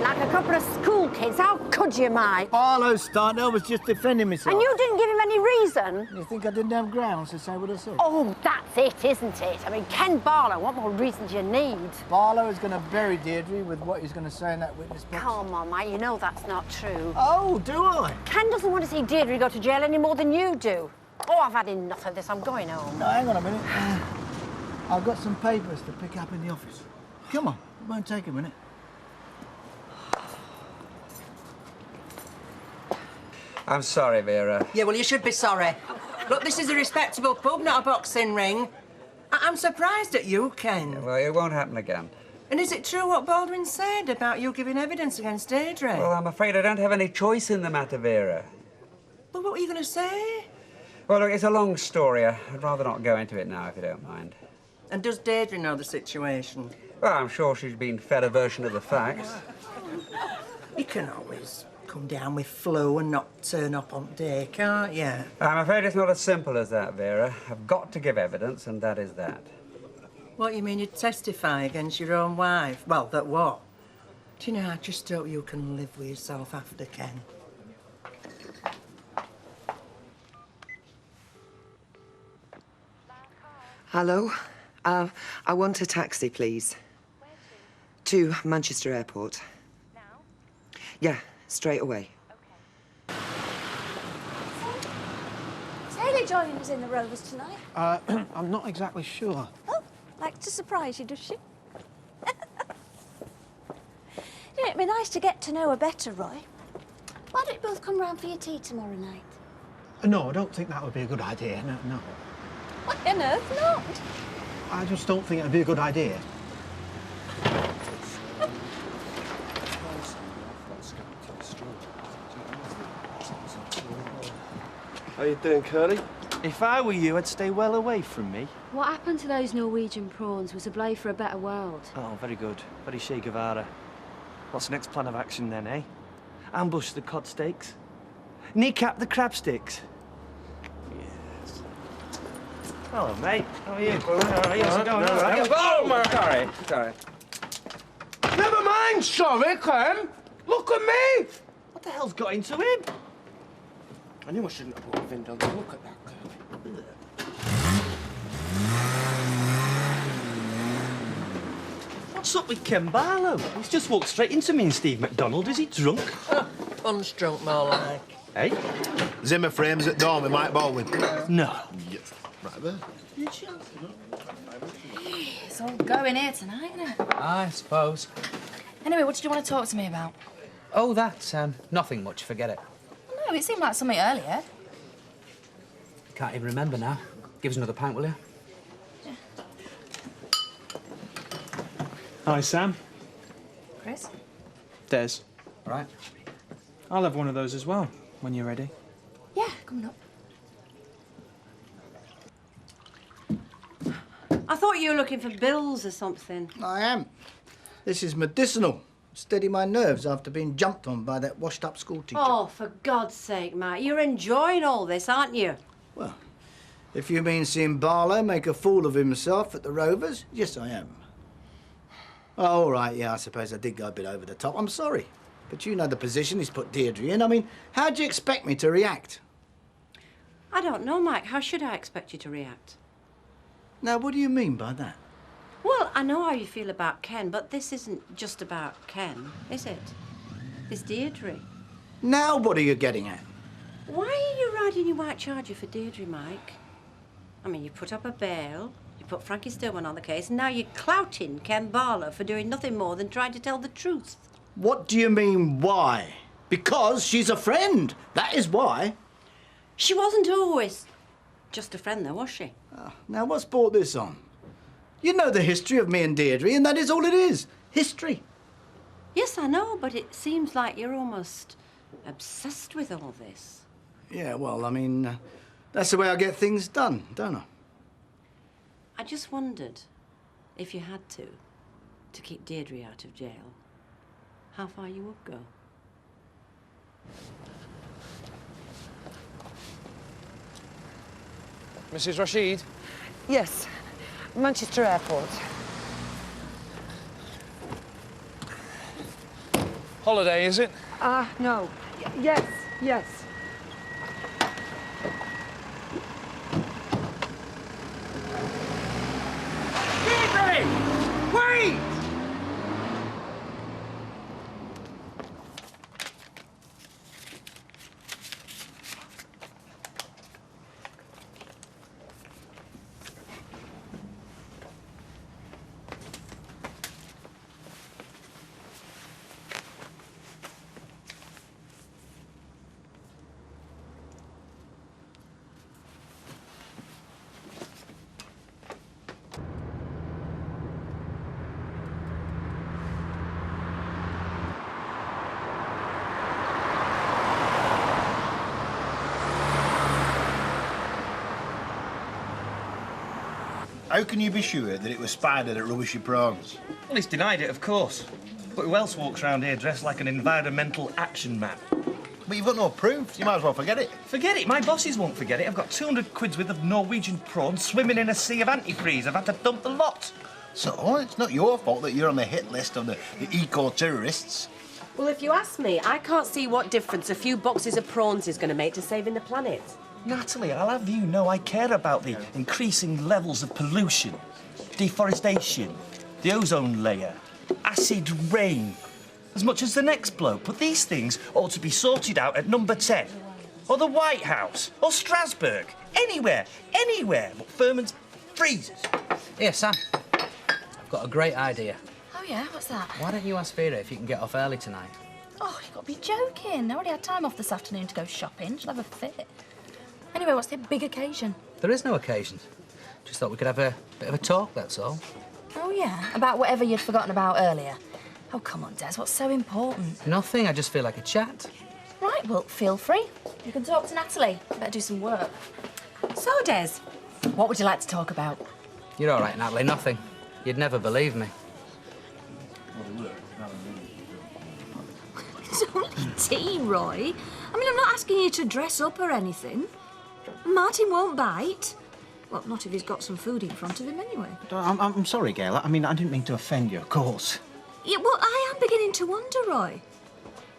like a couple of school kids. How could you, Mike? Barlow's starting. I was just defending myself. And you didn't give him any reason? You think I didn't have grounds to say what I said? Oh, that's it, isn't it? I mean, Ken Barlow, what more reason do you need? Barlow is going to bury Deirdre with what he's going to say in that witness box. Come on, Mike, you know that's not true. Oh, do I? Ken doesn't want to see Deirdre go to jail any more than you do. Oh, I've had enough of this. I'm going home. No, hang on a minute. I've got some papers to pick up in the office. Come on, it won't take a minute. I'm sorry, Vera. Yeah, well, you should be sorry. Look, this is a respectable pub, not a boxing ring. I'm surprised at you, Ken. Well, it won't happen again. And is it true what Baldwin said about you giving evidence against Deirdre? Well, I'm afraid I don't have any choice in the matter, Vera. Well, what were you going to say? Well, look, it's a long story. I'd rather not go into it now, if you don't mind. And does Deirdre know the situation? Well, I'm sure she's been fed a version of the facts. You can always come down with flu and not turn up on day, can't you? I'm afraid it's not as simple as that, Vera. I've got to give evidence, and that is that. What, you mean you'd testify against your own wife? Well, that what? Do you know, I just hope you can live with yourself after, Ken. Hello? I want a taxi, please. To Manchester Airport. Now? Yeah, straight away. Okay. Is Hayley joining us in the Rovers tonight? I'm not exactly sure. Oh, like to surprise you, does she? You know, it'd be nice to get to know her better, Roy. Why don't you both come round for your tea tomorrow night? No, I don't think that would be a good idea. No. What on earth not? I just don't think it'd be a good idea. How you doing, Curly? If I were you, I'd stay well away from me. What happened to those Norwegian prawns was a blow for a better world. Oh, very good. Very Che Guevara. What's the next plan of action then, eh? Ambush the cod steaks? Kneecap the crab sticks? Yes. Hello, mate. How are you? How's it going? All right? Oh, my... Sorry. Never mind, sorry, Clem. Look at me. What the hell's got into him? I knew I shouldn't have brought Vindel. Look at that, Clem. What's up with Ken Barlow? He's just walked straight into me and Steve McDonald. Is he drunk? Punch drunk, more like. Hey? Zimmer frames at dawn with Mike Baldwin. No. Yes. Right there. It's all going here tonight, isn't it? I suppose. Anyway, what did you want to talk to me about? Oh, that, nothing much, forget it. No, it seemed like something earlier. Can't even remember now. Give us another pint, will you? Yeah. Hi, Sam. Chris? Des. All right. I'll have one of those as well, when you're ready. Yeah, coming up. I thought you were looking for bills or something. I am. This is medicinal. Steady my nerves after being jumped on by that washed-up school teacher. Oh, for God's sake, Mike, you're enjoying all this, aren't you? Well, if you mean seeing Barlow make a fool of himself at the Rovers, yes, I am. Oh, all right, yeah, I suppose I did go a bit over the top. I'm sorry. But you know the position he's put Deirdre in. I mean, how'd you expect me to react? I don't know, Mike. How should I expect you to react? Now, what do you mean by that? Well, I know how you feel about Ken, but this isn't just about Ken, is it? It's Deirdre. Now what are you getting at? Why are you riding your white charger for Deirdre, Mike? I mean, you put up a bail, you put Frankie Stillman on the case, and now you're clouting Ken Barlow for doing nothing more than trying to tell the truth. What do you mean, why? Because she's a friend. That is why. She wasn't always just a friend, though, was she? Now, what's brought this on? You know the history of me and Deirdre, and that is all it is. History. Yes, I know, but it seems like you're almost obsessed with all this. Yeah, well, I mean, that's the way I get things done, don't I? I just wondered if you had to keep Deirdre out of jail, how far you would go. Mrs. Rashid? Yes, Manchester Airport. Holiday, is it? No. Yes, yes. Deirdre! Wait! How can you be sure that it was Spider that rubbished your prawns? Well, he's denied it, of course. But who else walks around here dressed like an environmental action man? But you've got no proof. You might as well forget it. Forget it. My bosses won't forget it. I've got 200 quid's worth of Norwegian prawns swimming in a sea of antifreeze. I've had to dump the lot. So, it's not your fault that you're on the hit list of the eco-terrorists. Well, if you ask me, I can't see what difference a few boxes of prawns is going to make to saving the planet. Natalie, I'll have you know I care about the increasing levels of pollution, deforestation, the ozone layer, acid rain, as much as the next bloke. But these things ought to be sorted out at number 10, or the White House, or Strasbourg, anywhere but Furman's freezers. Here, Sam. I've got a great idea. Oh, yeah? What's that? Why don't you ask Vera if you can get off early tonight? Oh, you've got to be joking. I already had time off this afternoon to go shopping. She'll have a fit. Anyway, what's the big occasion? There is no occasion. Just thought we could have a bit of a talk, that's all. Oh, yeah? About whatever you'd forgotten about earlier? Oh, come on, Des. What's so important? Nothing. I just feel like a chat. Right, well, feel free. You can talk to Natalie. Better do some work. So, Des, what would you like to talk about? You're all right, Natalie. Nothing. You'd never believe me. It's only tea, Roy. I mean, I'm not asking you to dress up or anything. Martin won't bite. Well, not if he's got some food in front of him anyway. I'm sorry, Gail. I mean, I didn't mean to offend you, of course. Yeah, well, I am beginning to wonder, Roy.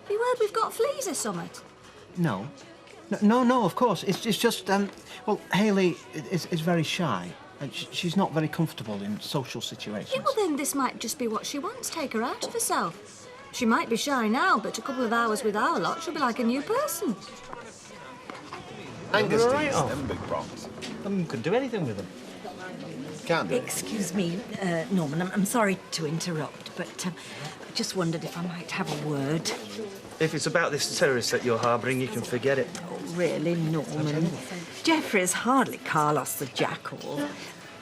Have you heard we've got fleas or something? No. No, of course. It's just, well, Hayley is very shy. And she's not very comfortable in social situations. Yeah, well, then this might just be what she wants. Take her out of herself. She might be shy now, but a couple of hours with our lot, she'll be like a new person. Angus Angus right eats off. them big prawns. Couldn't do anything with them. Can't do it. Excuse me, Norman, I'm sorry to interrupt, but I just wondered if I might have a word. If it's about this terrorist that you're harbouring, you can forget it. Oh, really, Norman? Jeffrey's hardly Carlos the Jackal.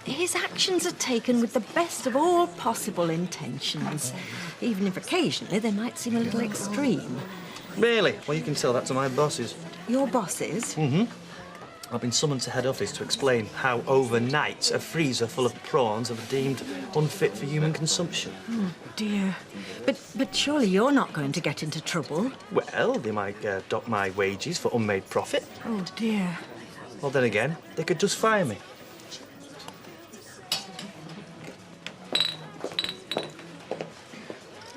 His actions are taken with the best of all possible intentions, even if occasionally they might seem a little extreme. Really? Well, you can tell that to my bosses. Your bosses? Mm-hmm. I've been summoned to head office to explain how overnight a freezer full of prawns are deemed unfit for human consumption. Oh, dear. But surely you're not going to get into trouble? Well, they might dock my wages for unmade profit. Oh, dear. Well, then again, they could just fire me.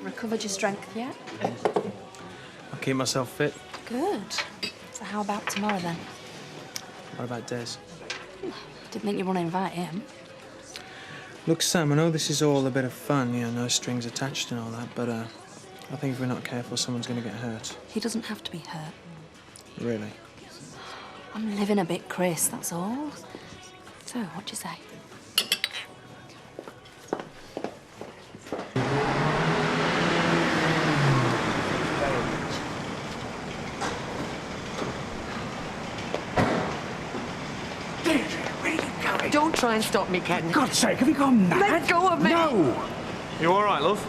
Recovered your strength yet? I'll keep myself fit. Good. So how about tomorrow, then? What about Des? Didn't think you'd want to invite him. Look, Sam, I know this is all a bit of fun, you know, no strings attached and all that, but I think if we're not careful, someone's going to get hurt. He doesn't have to be hurt. Really? I'm living a bit, Chris, that's all. So, what do you say? Don't try and stop me, Ken. God's sake, have you gone mad? Let go of me! No! You all right, love?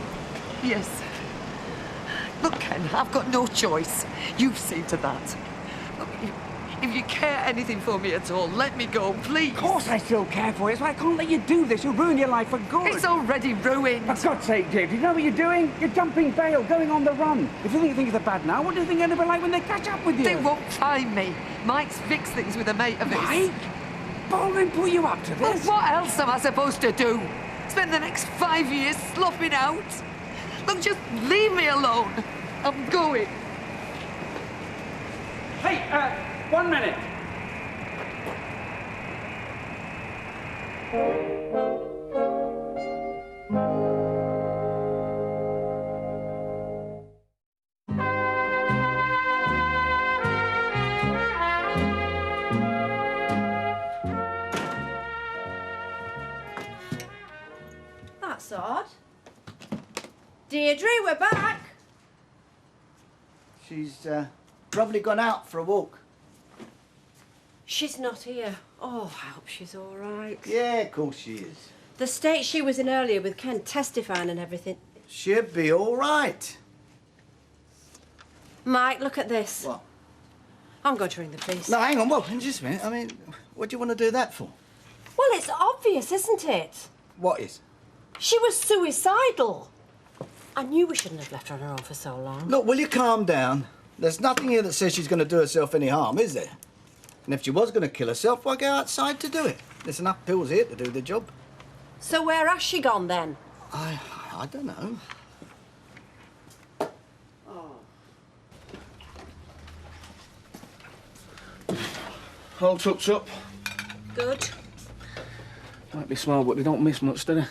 Yes. Look, Ken, I've got no choice. You've seen to that. Look, if you care anything for me at all, let me go, please. Of course I still care for you. It's why I can't let you do this. You'll ruin your life for good. It's already ruined. For God's sake, Dave, do you know what you're doing? You're jumping bail, going on the run. If you think things are bad now, what do you think it'll be like when they catch up with you? They won't find me. Mike's fixed things with a mate of his. Mike? Baldwin put you up to this? Well, what else am I supposed to do? Spend the next 5 years slopping out? Look, just leave me alone. I'm going. Hey, 1 minute. That's odd. Deirdre, we're back. She's probably gone out for a walk. She's not here. Oh, I hope she's all right. Yeah, of course she is. The state she was in earlier with Ken testifying and everything. She'll be all right. Mike, look at this. What? I'm going to ring the police. No, hang on. Well, just a minute. I mean, what do you want to do that for? Well, it's obvious, isn't it? What is? She was suicidal. I knew we shouldn't have left her on her own for so long. Look, will you calm down? There's nothing here that says she's going to do herself any harm, is there? And if she was going to kill herself, why go outside to do it? There's enough pills here to do the job. So where has she gone then? I don't know. All tucked up. Good. Might be small, but they don't miss much, do they?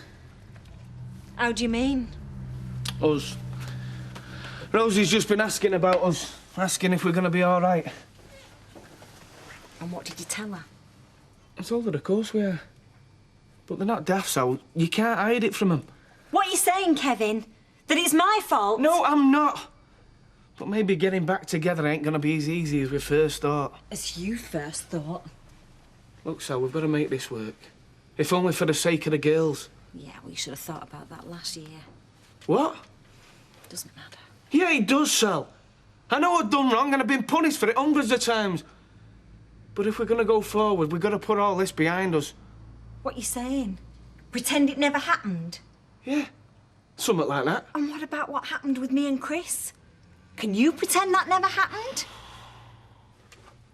How do you mean? Us. Rosie's just been asking about us, asking if we're going to be all right. And what did you tell her? I told her, of course we are. But they're not daft, so you can't hide it from them. What are you saying, Kevin? That it's my fault? No, I'm not. But maybe getting back together ain't going to be as easy as we first thought. As you first thought. Look, Sal, we've got to make this work. If only for the sake of the girls. Yeah, we should have thought about that last year. What? Doesn't matter. Yeah, it does, Sal. I know I've done wrong and I've been punished for it hundreds of times. But if we're going to go forward, we've got to put all this behind us. What you saying? Pretend it never happened? Yeah, something like that. And what about what happened with me and Chris? Can you pretend that never happened?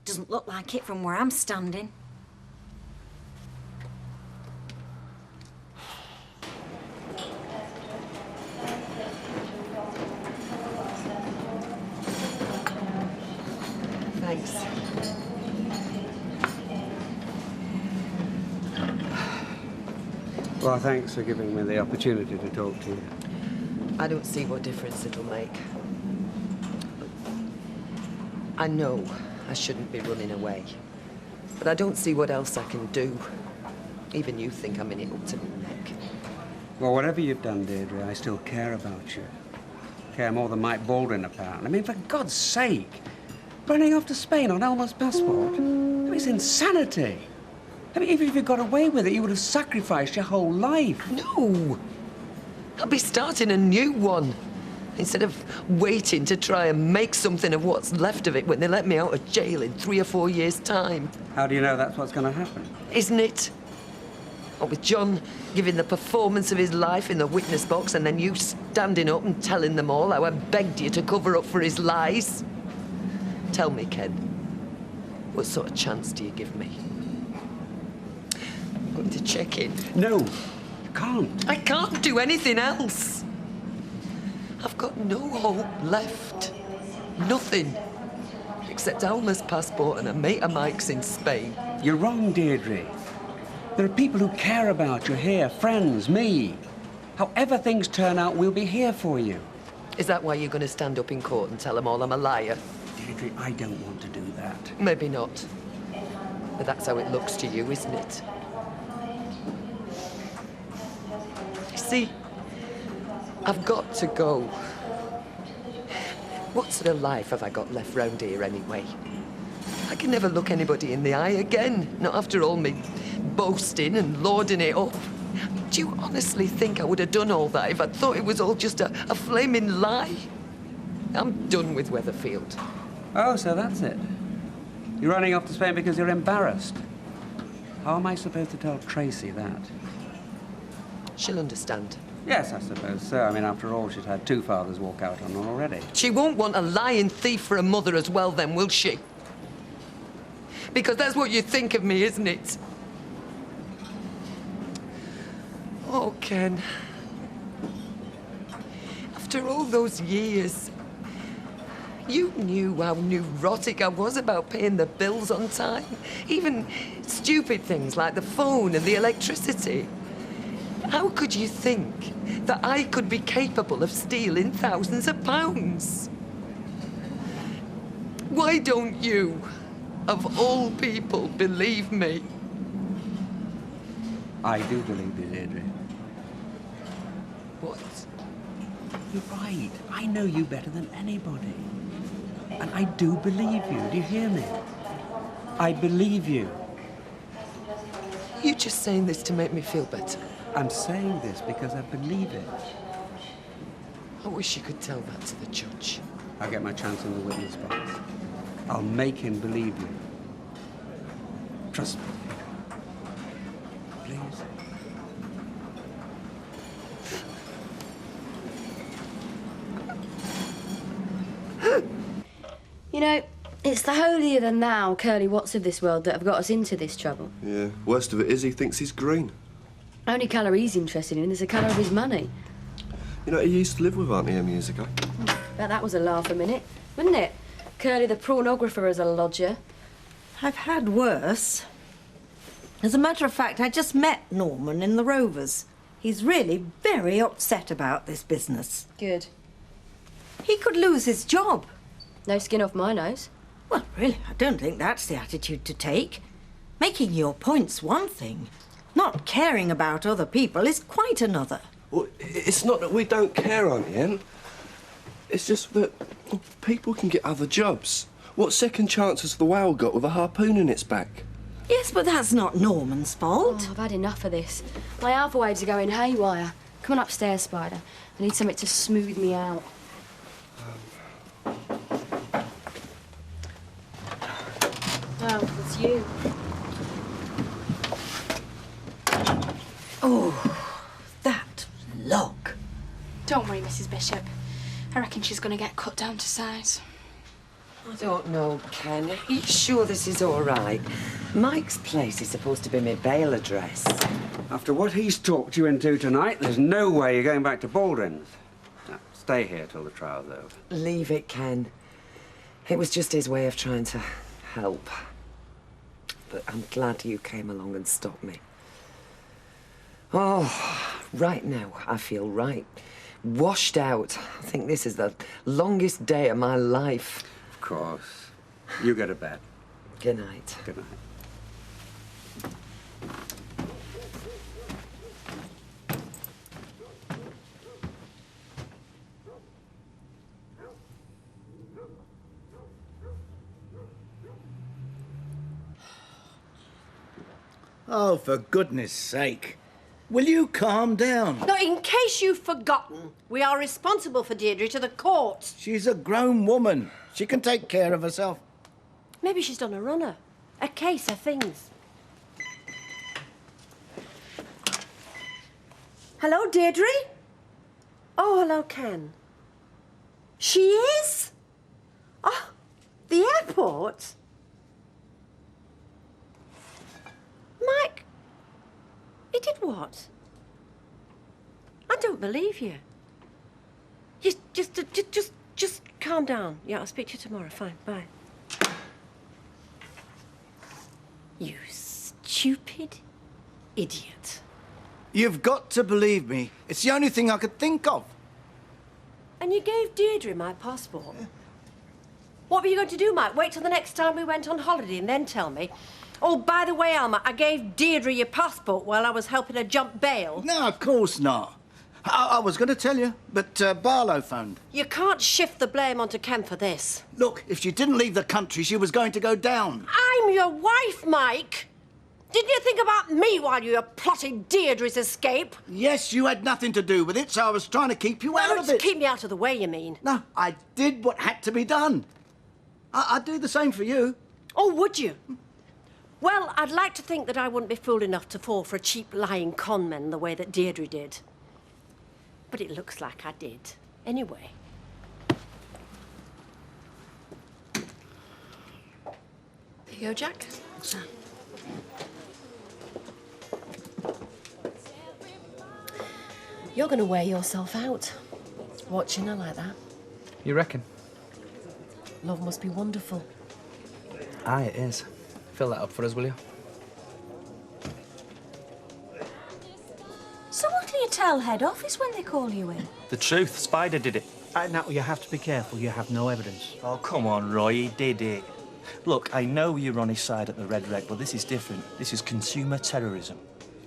Doesn't look like it from where I'm standing. Thanks. Well, thanks for giving me the opportunity to talk to you. I don't see what difference it'll make. I know I shouldn't be running away, but I don't see what else I can do. Even you think I'm in it up to my neck. Well, whatever you've done, Deirdre, I still care about you. Care more than Mike Baldwin, apparently. I mean, for God's sake, running off to Spain on Elmer's passport? It's insanity. I mean, even if you got away with it, you would have sacrificed your whole life. No! I'll be starting a new one. Instead of waiting to try and make something of what's left of it when they let me out of jail in 3 or 4 years' time. How do you know that's what's going to happen? Isn't it? Or with John giving the performance of his life in the witness box and then you standing up and telling them all how I begged you to cover up for his lies. Tell me, Ken, what sort of chance do you give me? I'm going to check in. No, you can't. I can't do anything else. I've got no hope left. Nothing. Except Alma's passport and a mate of Mike's in Spain. You're wrong, Deirdre. There are people who care about you here, friends, me. However things turn out, we'll be here for you. Is that why you're going to stand up in court and tell them all I'm a liar? Deirdre, I don't want to do that. Maybe not. But that's how it looks to you, isn't it? You see, I've got to go. What sort of life have I got left round here anyway? I can never look anybody in the eye again, not after all me boasting and lording it up. Do you honestly think I would have done all that if I thought it was all just a flaming lie? I'm done with Weatherfield. Oh, so that's it. You're running off to Spain because you're embarrassed. How am I supposed to tell Tracy that? She'll understand. Yes, I suppose so. I mean, after all, she's had 2 fathers walk out on her already. She won't want a lying thief for a mother as well then, will she? Because that's what you think of me, isn't it? Oh, Ken. After all those years, You knew how neurotic I was about paying the bills on time. Even stupid things like the phone and the electricity. How could you think that I could be capable of stealing thousands of pounds? Why don't you, of all people, believe me? I do believe you, Deirdre. What? You're right. I know you better than anybody. And I do believe you. Do you hear me? I believe you. You're just saying this to make me feel better. I'm saying this because I believe it. I wish you could tell that to the judge. I'll get my chance in the witness box. I'll make him believe you. Trust me. Please. You know, it's the holier-than-thou curly-whats of this world that have got us into this trouble. Yeah, worst of it is he thinks he's green. Only colour he's interested in is the colour of his money. You know, he used to live with Auntie Em years ago. Bet that was a laugh a minute, wouldn't it? Curly the prawnographer as a lodger. I've had worse. As a matter of fact, I just met Norman in the Rovers. He's really very upset about this business. Good. He could lose his job. No skin off my nose. Well, really, I don't think that's the attitude to take. Making your point's one thing. Not caring about other people is quite another. Well, it's not that we don't care, Auntie Em. It's just that people can get other jobs. What second chance has the whale got with a harpoon in its back? Yes, but that's not Norman's fault. Oh, I've had enough of this. My alpha waves are going haywire. Come on upstairs, Spider. I need something to smooth me out. Oh, it's you. Oh, that look. Don't worry, Mrs. Bishop. I reckon she's going to get cut down to size. I don't know, Ken. Are you sure this is all right? Mike's place is supposed to be my bail address. After what he's talked you into tonight, there's no way you're going back to Baldwin's. Now, stay here till the trial's over. Leave it, Ken. It was just his way of trying to help. But I'm glad you came along and stopped me. Oh, right now, I feel right. Washed out. I think this is the longest day of my life. Of course. You go to bed. Good night. Good night. Oh, for goodness sake. Will you calm down? Now, in case you've forgotten, we are responsible for Deirdre to the courts. She's a grown woman. She can take care of herself. Maybe she's done a runner. A case of things. Hello, Deirdre? Oh, hello, Ken. She is? Oh, the airport? Mike, he did what? I don't believe you. Just calm down. Yeah, I'll speak to you tomorrow. Fine, bye. You stupid idiot. You've got to believe me. It's the only thing I could think of. And you gave Deirdre my passport? What were you going to do, Mike? Wait till the next time we went on holiday and then tell me? Oh, by the way, Alma, I gave Deirdre your passport while I was helping her jump bail. No, of course not. I was going to tell you, but Barlow phoned. You can't shift the blame onto Ken for this. Look, if she didn't leave the country, she was going to go down. I'm your wife, Mike. Didn't you think about me while you were plotting Deirdre's escape? Yes, you had nothing to do with it, so I was trying to keep you out of it. Keep me out of the way, you mean? No, I did what had to be done. I'd do the same for you. Oh, would you? Well, I'd like to think that I wouldn't be fool enough to fall for a cheap lying conman the way that Deirdre did. But it looks like I did. Anyway. Here you go, Jack. You're going to wear yourself out, watching her like that. You reckon? Love must be wonderful. Aye, it is. Fill that up for us, will you? So what'll you tell head office when they call you in? The truth, Spider did it. Now, you have to be careful. You have no evidence. Oh, come on, Roy, he did it. Look, I know you're on his side at the Red Rec, but this is different. This is consumer terrorism.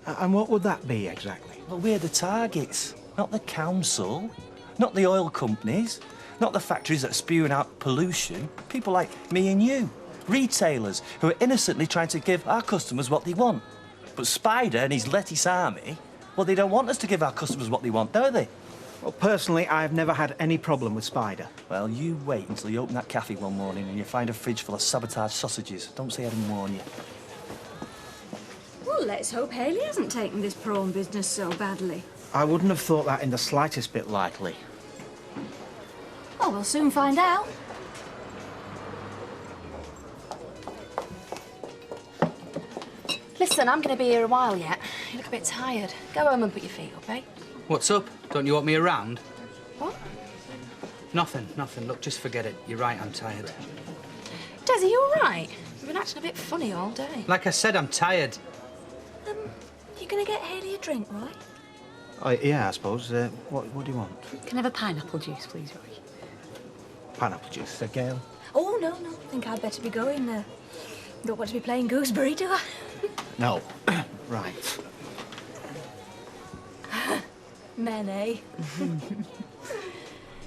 And what would that be, exactly? Well, we're the targets, not the council, not the oil companies, not the factories that are spewing out pollution. People like me and you, retailers who are innocently trying to give our customers what they want. But Spider and his lettuce army, well, they don't want us to give our customers what they want, do they? Well, personally, I've never had any problem with Spider. Well, you wait until you open that cafe one morning and you find a fridge full of sabotaged sausages. Don't say I didn't warn you. Well, let's hope Hayley hasn't taken this prawn business so badly. I wouldn't have thought that in the slightest bit likely. Oh, we'll soon find out. Listen, I'm going to be here a while yet. You look a bit tired. Go home and put your feet up, eh? What's up? Don't you want me around? What? Nothing, nothing. Look, just forget it. You're right, I'm tired. Des, are you all right? You've been acting a bit funny all day. Like I said, I'm tired. You going to get Hayley a drink, Roy? Yeah, I suppose. What do you want? Can I have a pineapple juice, please, Roy? Pineapple juice. Gail? Oh, no. I think I'd better be going there. Don't want to be playing gooseberry, do I? No. Right. Men, eh?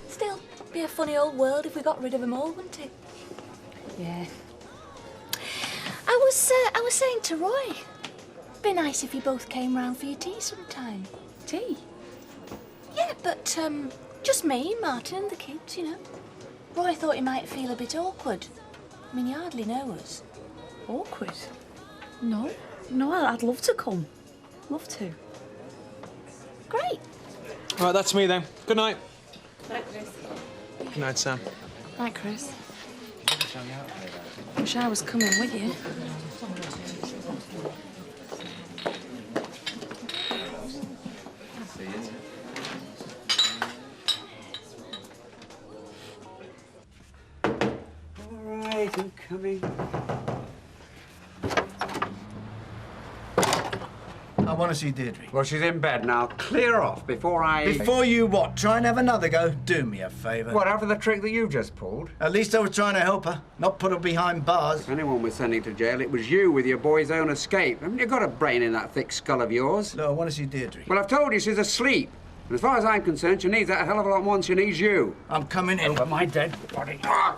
Still, be a funny old world if we got rid of them all, wouldn't it? Yeah. I was saying to Roy, be nice if you both came round for your tea sometime. Tea? Yeah, but just me, Martin, and the kids, you know. Roy thought he might feel a bit awkward. I mean, you hardly know us. Awkward? No, I'd love to come. Love to. Great. Right, that's me then. Good night. Night, Chris. Good night, Sam. Night, Chris. Wish I was coming with you. All right, I'm coming. I want to see Deirdre. Well, she's in bed now. Clear off before I... Before you what? Try and have another go? Do me a favour. What, after the trick that you just pulled? At least I was trying to help her, not put her behind bars. If anyone was sending to jail, it was you with your boy's own escape. Haven't you got a brain in that thick skull of yours? No, I want to see Deirdre. Well, I've told you she's asleep. And as far as I'm concerned, she needs that a hell of a lot more than she needs you. I'm coming in. Over my dead body. Ah!